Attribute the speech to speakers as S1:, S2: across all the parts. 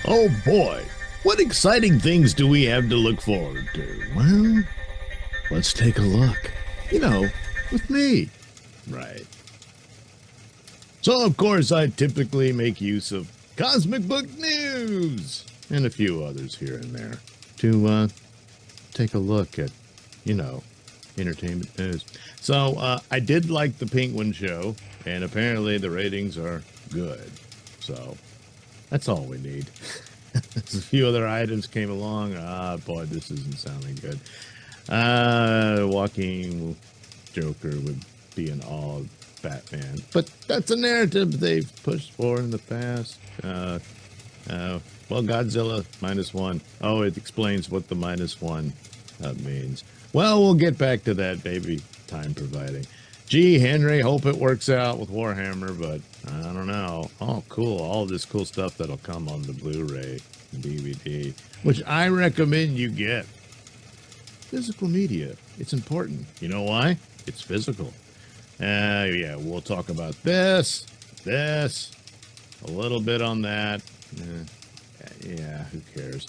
S1: Oh boy, what exciting things do we have to look forward to? Well, let's take a look. You know, with me. Right. So, of course, I typically make use of Cosmic Book News and a few others here and there to take a look at, entertainment news. So, I did like the Penguin show, and apparently the ratings are good. So, that's all we need. There's a few other items came along. Boy, this isn't sounding good. Walking Joker would be an all Batman, but that's a narrative they've pushed for in the past. Well, Godzilla -1. Oh, it explains what the -1 means. Well, we'll get back to that, maybe time providing. Gee, Henry, hope it works out with Warhammer, but I don't know. Oh, cool. All this cool stuff that'll come on the Blu-ray and DVD, which I recommend you get. Physical media. It's important. You know why? It's physical. Yeah, we'll talk about this, a little bit on that. Yeah, who cares?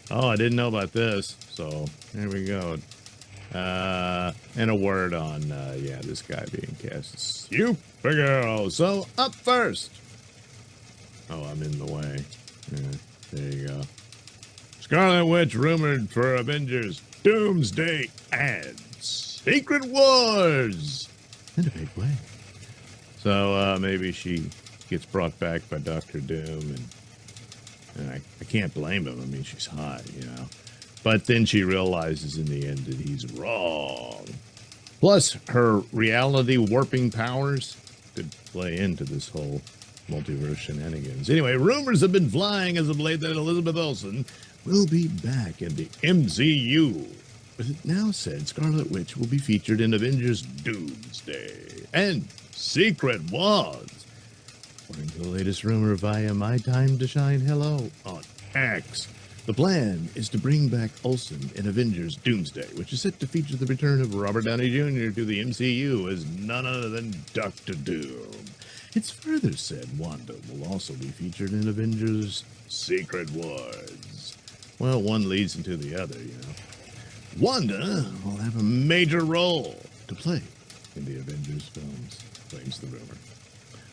S1: Oh, I didn't know about this, so there we go. And a word on, this guy being cast as Supergirl. So, up first. Oh, I'm in the way. Yeah, there you go. Scarlet Witch rumored for Avengers Doomsday and Secret Wars. In a big way. So, maybe she gets brought back by Dr. Doom, and I can't blame him. I mean, she's hot, But then she realizes in the end that he's wrong. Plus, her reality warping powers could play into this whole multiverse shenanigans. Anyway, rumors have been flying as of late that Elizabeth Olsen will be back in the MCU. But it now said Scarlet Witch will be featured in Avengers Doomsday and Secret Wars. According to the latest rumor via My Time to Shine Hello on X, the plan is to bring back Olsen in Avengers Doomsday, which is set to feature the return of Robert Downey Jr. to the MCU as none other than Dr. Doom. It's further said Wanda will also be featured in Avengers Secret Wars. Well, one leads into the other, Wanda will have a major role to play in the Avengers films, claims the rumor.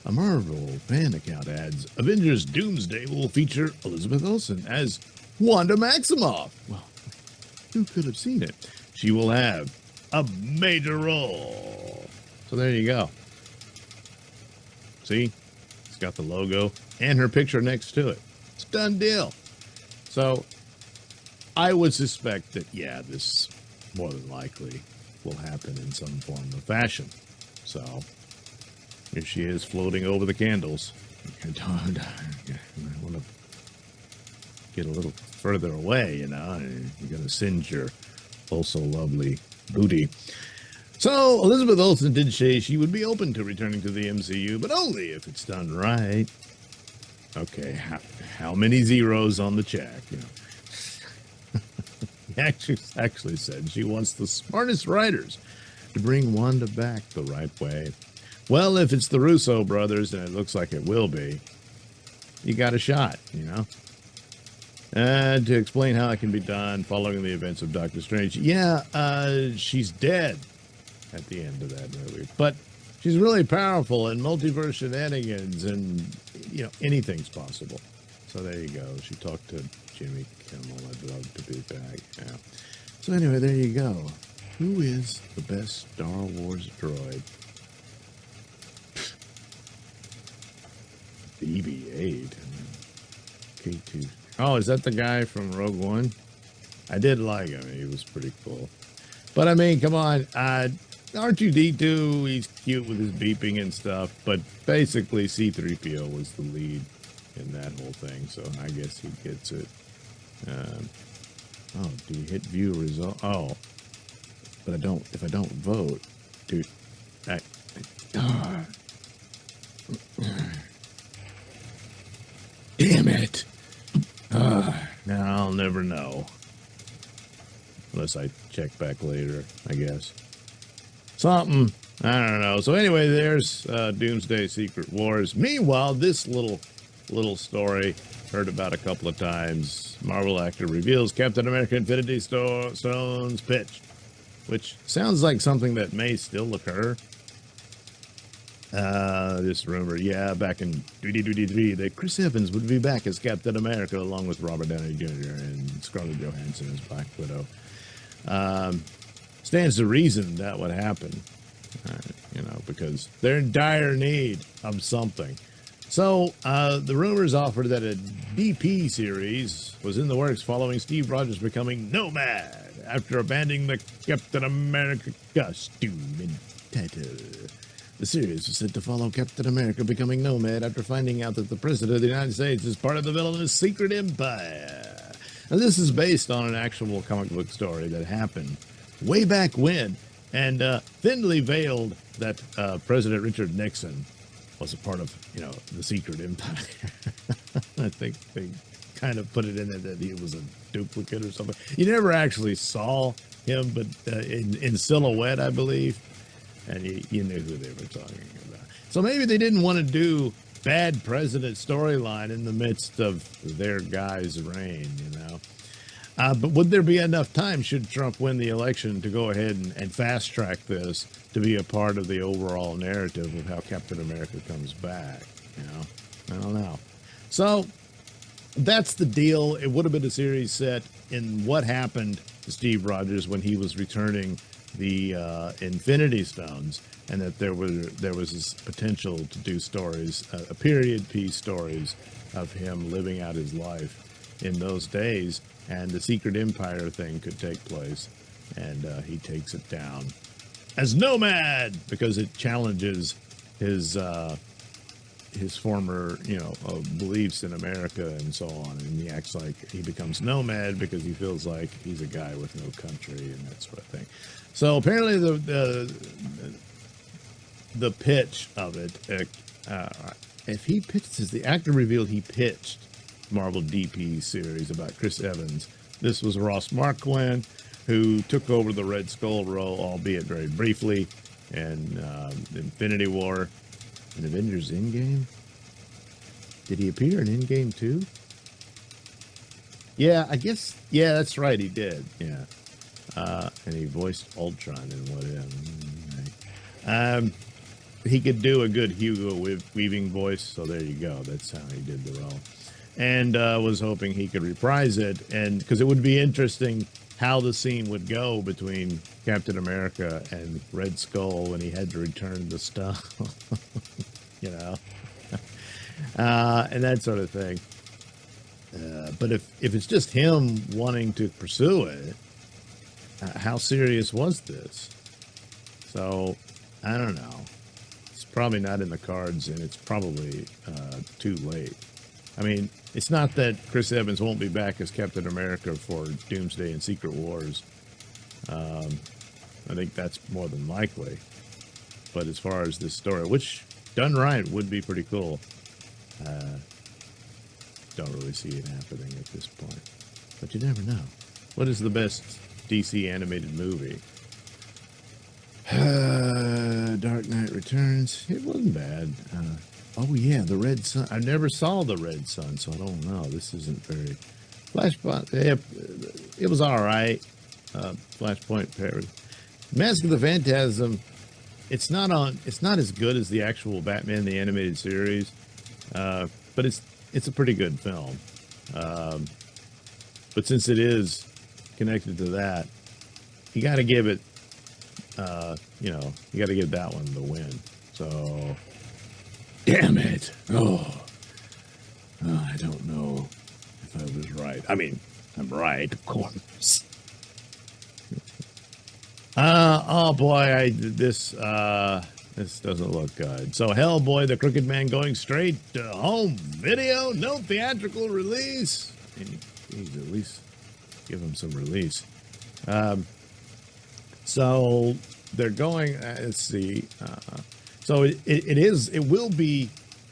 S1: A Marvel fan account adds, Avengers Doomsday will feature Elizabeth Olsen as Wanda Maximoff. Well, who could have seen it? She will have a major role. So there you go. See? It's got the logo and her picture next to it. It's a done deal. So I would suspect that, this more than likely will happen in some form of fashion. So here she is floating over the candles. I want to get a little further away, You're going to singe your also lovely booty. So Elizabeth Olsen did say she would be open to returning to the MCU, but only if it's done right. Okay, how many zeros on the check? Actually said she wants the smartest writers to bring Wanda back the right way. Well, if it's the Russo brothers, and it looks like it will be, you got a shot, And to explain how it can be done following the events of Doctor Strange, she's dead at the end of that movie, but she's really powerful in multiverse shenanigans, and anything's possible. So there you go. She talked to Jimmy Kimmel. I'd love to be back. Yeah. So anyway, there you go. Who is the best Star Wars droid? BB-8. K2. Oh, is that the guy from Rogue One? I did like him. He was pretty cool. But I mean, come on. R2-D2, he's cute with his beeping and stuff. But basically, C-3PO was the lead in that whole thing. So I guess he gets it. Do you hit view result? Oh. But if I don't vote, dude, damn it. Now I'll never know. Unless I check back later, I guess. Something. I don't know. So anyway, there's Doomsday Secret Wars. Meanwhile, this little story heard about a couple of times. Marvel actor reveals Captain America Infinity Stones pitched, which sounds like something that may still occur. This rumor, yeah, back in 2023, that Chris Evans would be back as Captain America along with Robert Downey Jr. and Scarlett Johansson as Black Widow. Stands to reason that would happen, because they're in dire need of something. So the rumors offered that a DP series was in the works following Steve Rogers becoming Nomad after abandoning the Captain America costume and tattoo. The series was said to follow Captain America becoming Nomad after finding out that the President of the United States is part of the villainous secret empire. Now, this is based on an actual comic book story that happened way back when, and thinly veiled that President Richard Nixon was a part of, the secret empire. I think they kind of put it in there that he was a duplicate or something. You never actually saw him, but in silhouette, I believe. And you knew who they were talking about. So maybe they didn't want to do bad president storyline in the midst of their guy's reign, But would there be enough time, should Trump win the election, to go ahead and fast track this to be a part of the overall narrative of how Captain America comes back? I don't know. So that's the deal. It would have been a series set in what happened to Steve Rogers when he was returning the Infinity Stones, and that there was this potential to do stories, a period piece stories of him living out his life in those days, and the Secret Empire thing could take place, and he takes it down as Nomad because it challenges his former beliefs in America and so on, and he acts like he becomes Nomad because he feels like he's a guy with no country and that sort of thing. So apparently the pitch of it, if he pitches, the actor revealed he pitched Marvel DP series about Chris Evans. This was Ross Marquand, who took over the Red Skull role, albeit very briefly, in Infinity War and Avengers Endgame. Did he appear in Endgame too? Yeah, I guess. Yeah, that's right. He did. Yeah. And he voiced Ultron in What If. He could do a good Hugo Weaving voice, so there you go. That's how he did the role. And was hoping he could reprise it, and because it would be interesting how the scene would go between Captain America and Red Skull when he had to return the stuff, and that sort of thing. But if it's just him wanting to pursue it, how serious was this? So, I don't know. It's probably not in the cards, and it's probably too late. I mean, it's not that Chris Evans won't be back as Captain America for Doomsday and Secret Wars. I think that's more than likely. But as far as this story, which done right would be pretty cool, don't really see it happening at this point. But you never know. What is the best DC animated movie? Dark Knight Returns. It wasn't bad. Oh yeah, the Red Sun. I never saw the Red Sun, so I don't know. This isn't very. Flashpoint. It was all right. Flashpoint. Mask of the Phantasm. It's not as good as the actual Batman the Animated Series, but it's a pretty good film. But since it is connected to that, you got to give it. You got to give that one the win. So. Damn it. Oh, I don't know if I was right. I mean, I'm right, of course. Oh boy, this doesn't look good. So Hellboy, the Crooked Man, going straight to home video, no theatrical release. I mean, geez, at least give him some release. So they're going, let's see, so it will be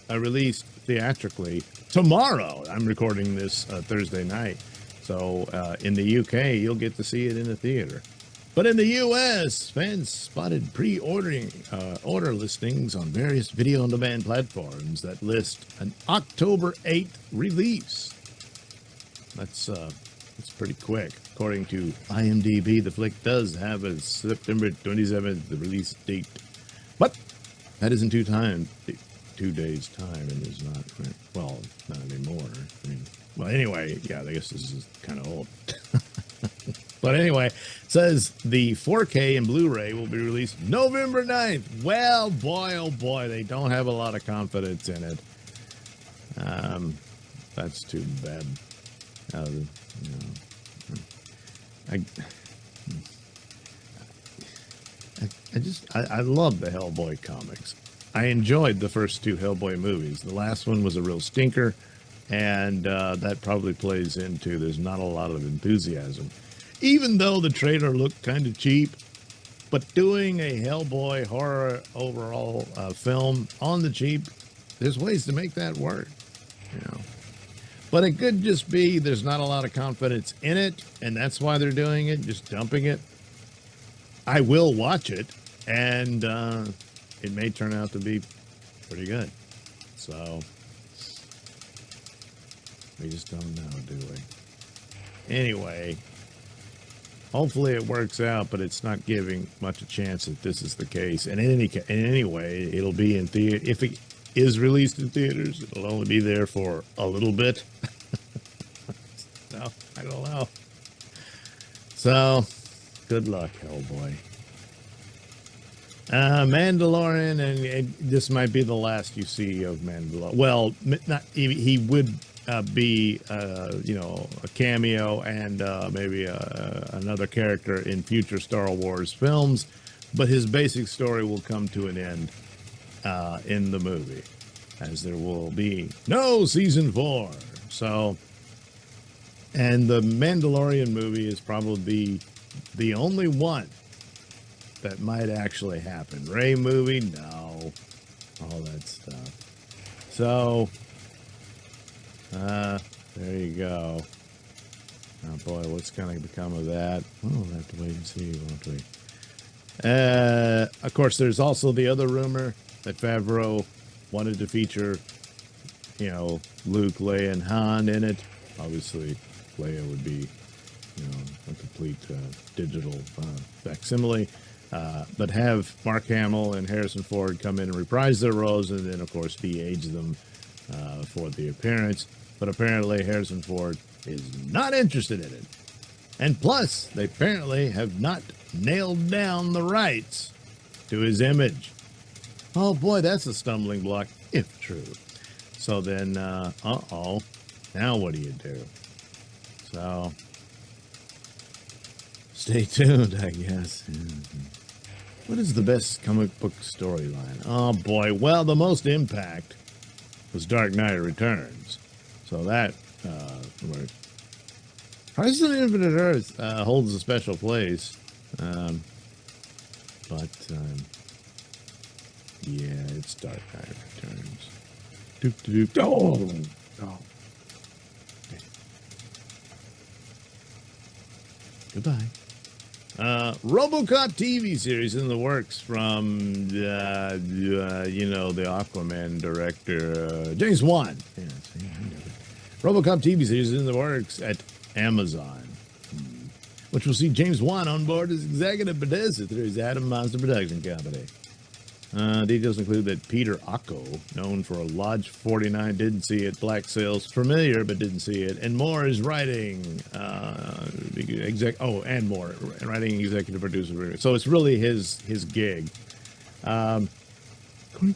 S1: released theatrically tomorrow. I'm recording this Thursday night. So in the UK, you'll get to see it in the theater. But in the U.S., fans spotted pre-ordering order listings on various video-on-demand platforms that list an October 8th release. That's pretty quick. According to IMDb, the flick does have a September 27th release date, but that isn't 2 days time, and is not, well, not anymore. I mean, well, anyway, yeah, I guess this is kind of old. But anyway, it says the 4K and Blu-ray will be released November 9th. Well, boy, oh boy, they don't have a lot of confidence in it. That's too bad. You know, I love the Hellboy comics. I enjoyed the first 2 Hellboy movies. The last one was a real stinker, and that probably plays into there's not a lot of enthusiasm. Even though the trailer looked kind of cheap, but doing a Hellboy horror overall film on the cheap, there's ways to make that work, you know. But it could just be there's not a lot of confidence in it, and that's why they're doing it, just dumping it. I will watch it, and it may turn out to be pretty good. So, we just don't know, do we? Anyway, hopefully it works out, but it's not giving much a chance that this is the case. And in any way, it'll be in theater. If it is released in theaters, it'll only be there for a little bit. So, I don't know. So, good luck, Hellboy. Mandalorian, and this might be the last you see of Mandalorian. Well, not he would be, you know, a cameo and maybe another character in future Star Wars films, but his basic story will come to an end in the movie, as there will be no season 4. So, and the Mandalorian movie is probably the only one that might actually happen. Rey movie, no, all that stuff. So, there you go. Oh boy, what's going to become of that? Oh, we'll have to wait and see, won't we? Of course, there's also the other rumor that Favreau wanted to feature, you know, Luke, Leia, and Han in it. Obviously, Leia would be, you know, a complete digital facsimile. But have Mark Hamill and Harrison Ford come in and reprise their roles, and then, of course, de-age them for the appearance. But apparently Harrison Ford is not interested in it. And plus, they apparently have not nailed down the rights to his image. Oh boy, that's a stumbling block, if true. So then, now what do you do? So, stay tuned, I guess. What is the best comic book storyline? Oh boy, well, the most impact was Dark Knight Returns. So that, Crisis on Infinite Earth holds a special place. But, yeah, it's Dark Knight Returns. Oh! Goodbye. Robocop TV series in the works from, you know, the Aquaman director, James Wan. Yeah, see, I know it. Robocop TV series in the works at Amazon, which will see James Wan on board as executive producer through his Atom Monster production company. Details include that Peter Ocko, known for Lodge 49, didn't see it, Black Sails, familiar but didn't see it, and more is writing, and more, writing executive producer. So it's really his gig. According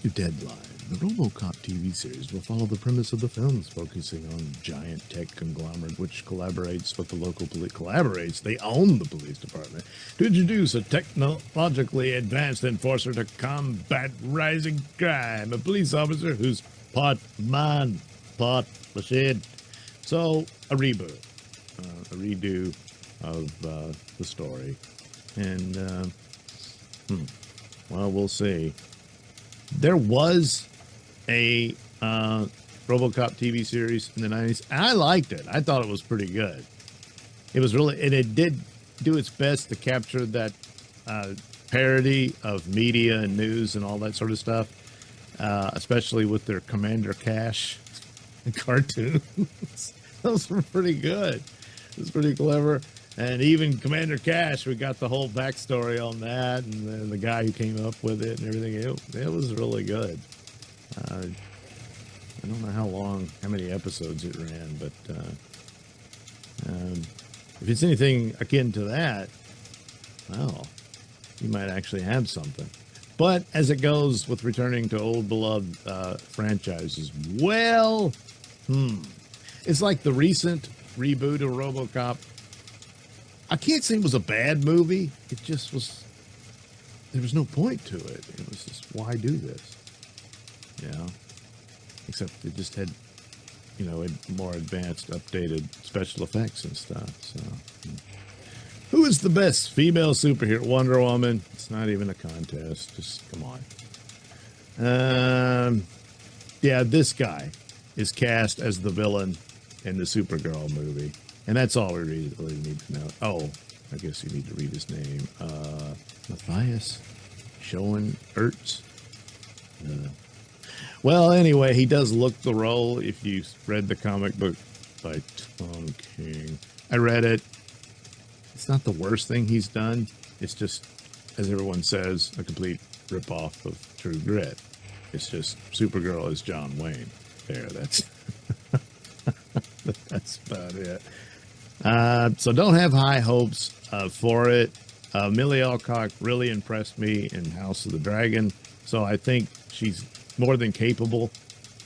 S1: to Deadline, the Robocop TV series will follow the premise of the films, focusing on a giant tech conglomerate which collaborates with the local police. They own the police department to introduce a technologically advanced enforcer to combat rising crime. A police officer who's part man, part machine. So a reboot, a redo of the story, and well, we'll see. There was a RoboCop TV series in the 90s, and I liked it. I thought it was pretty good. It was really, and it did do its best to capture that parody of media and news and all that sort of stuff, especially with their Commander Cash cartoons. Those were pretty good. It was pretty clever. And even Commander Cash, we got the whole backstory on that, and then the guy who came up with it and everything. It was really good. I don't know how many episodes it ran, but if it's anything akin to that, well, you might actually have something. But as it goes with returning to old beloved franchises, well, it's like the recent reboot of Robocop. I can't say it was a bad movie. It just was, there was no point to it. It was just, why do this? You know? Except it just had, you know, more advanced, updated special effects and stuff. So, who is the best female superhero? Wonder Woman. It's not even a contest. Just come on. Yeah, this guy is cast as the villain in the Supergirl movie. And that's all we really need to know. Oh, I guess you need to read his name. Matthias Schoen Ertz. Well, anyway, he does look the role. If you read the comic book by Tom King, I read it. It's not the worst thing he's done. It's just, as everyone says, a complete ripoff of True Grit. It's just Supergirl is John Wayne. There, that's that's about it. So don't have high hopes for it. Millie Alcock really impressed me in House of the Dragon, so I think she's more than capable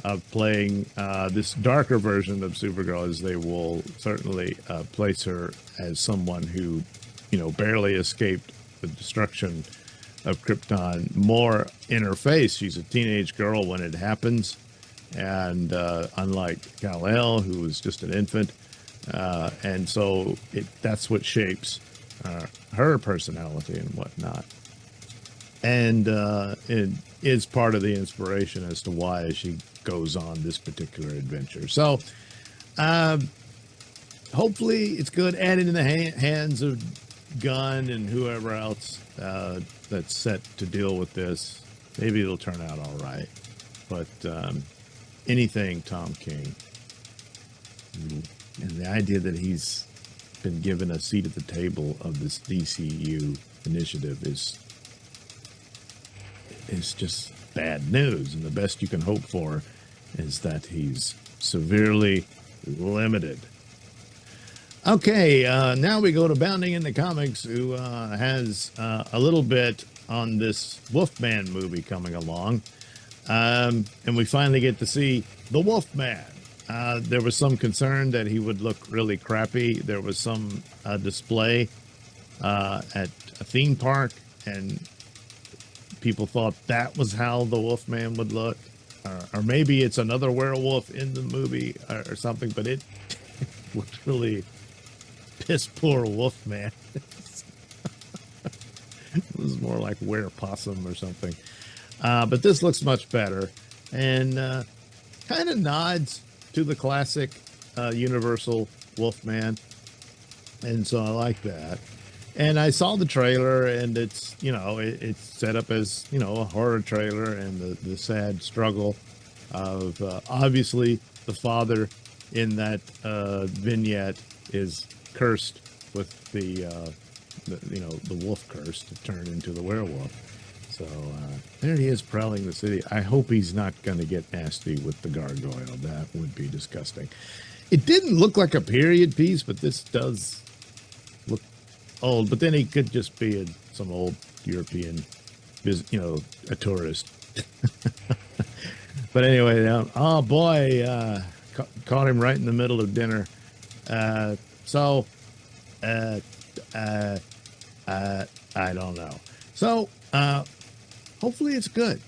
S1: of playing this darker version of Supergirl, as they will certainly place her as someone who, you know, barely escaped the destruction of Krypton. More in her face, she's a teenage girl when it happens, and unlike Kal-El, who was just an infant, and so that's what shapes her personality and whatnot. And it is part of the inspiration as to why she goes on this particular adventure. So hopefully it's good. And in the hands of Gunn and whoever else that's set to deal with this, maybe it'll turn out all right. But anything Tom King, and the idea that he's been given a seat at the table of this DCU initiative is just bad news, and the best you can hope for is that he's severely limited. Okay, now we go to Bounding into Comics, who has a little bit on this Wolfman movie coming along, and we finally get to see the Wolfman. There was some concern that he would look really crappy. There was some display at a theme park, and people thought that was how the Wolfman would look, or maybe it's another werewolf in the movie or something, but it looked really piss poor Wolfman. It was more like were-possum or something. But this looks much better, and kind of nods to the classic Universal Wolfman, and so I like that. And I saw the trailer, and it's, you know, it's set up as, you know, a horror trailer, and the sad struggle of obviously the father in that vignette is cursed with the wolf curse to turn into the werewolf. So there he is prowling the city. I hope he's not going to get nasty with the gargoyle. That would be disgusting. It didn't look like a period piece, but this does look old. But then he could just be some old European, you know, a tourist. But anyway, oh boy, caught him right in the middle of dinner. I don't know. So hopefully it's good.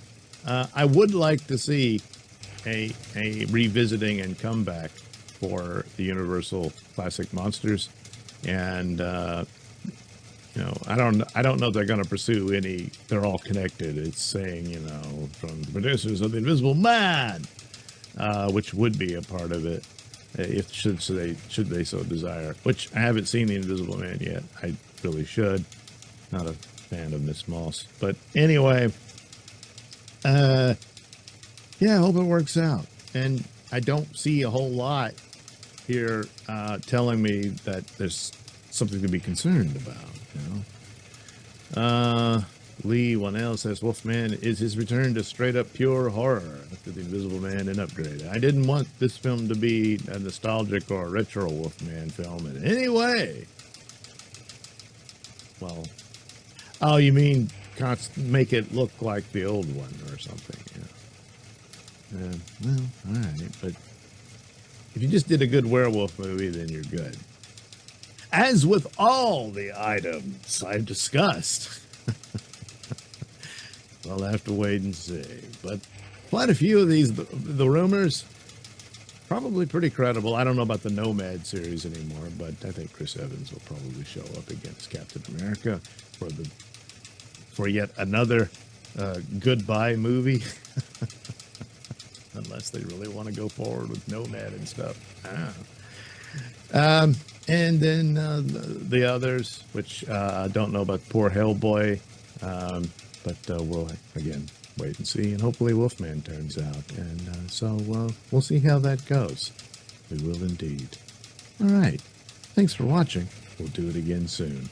S1: I would like to see a revisiting and comeback for the Universal Classic Monsters, and you know, I don't know if they're going to pursue any. They're all connected. It's saying, you know, from the producers of The Invisible Man, which would be a part of it. if should they so desire. Which I haven't seen The Invisible Man yet. I really should. Not a fan of Miss Moss, but anyway, yeah, I hope it works out. And I don't see a whole lot here telling me that there's something to be concerned about. You know, Lee Wanell says Wolfman is his return to straight up pure horror after The Invisible Man and Upgrade. I didn't want this film to be a nostalgic or retro Wolfman film in any way. Well, oh, you mean make it look like the old one or something? Yeah. Well, all right, but if you just did a good werewolf movie, then you're good. As with all the items I've discussed. We'll have to wait and see. But quite a few of these, the rumors, probably pretty credible. I don't know about the Nomad series anymore, but I think Chris Evans will probably show up against Captain America for yet another goodbye movie. Unless they really want to go forward with Nomad and stuff. And then the others, which I don't know about poor Hellboy, but we'll, again, wait and see. And hopefully Wolfman turns out. And so we'll see how that goes. We will indeed. All right. Thanks for watching. We'll do it again soon.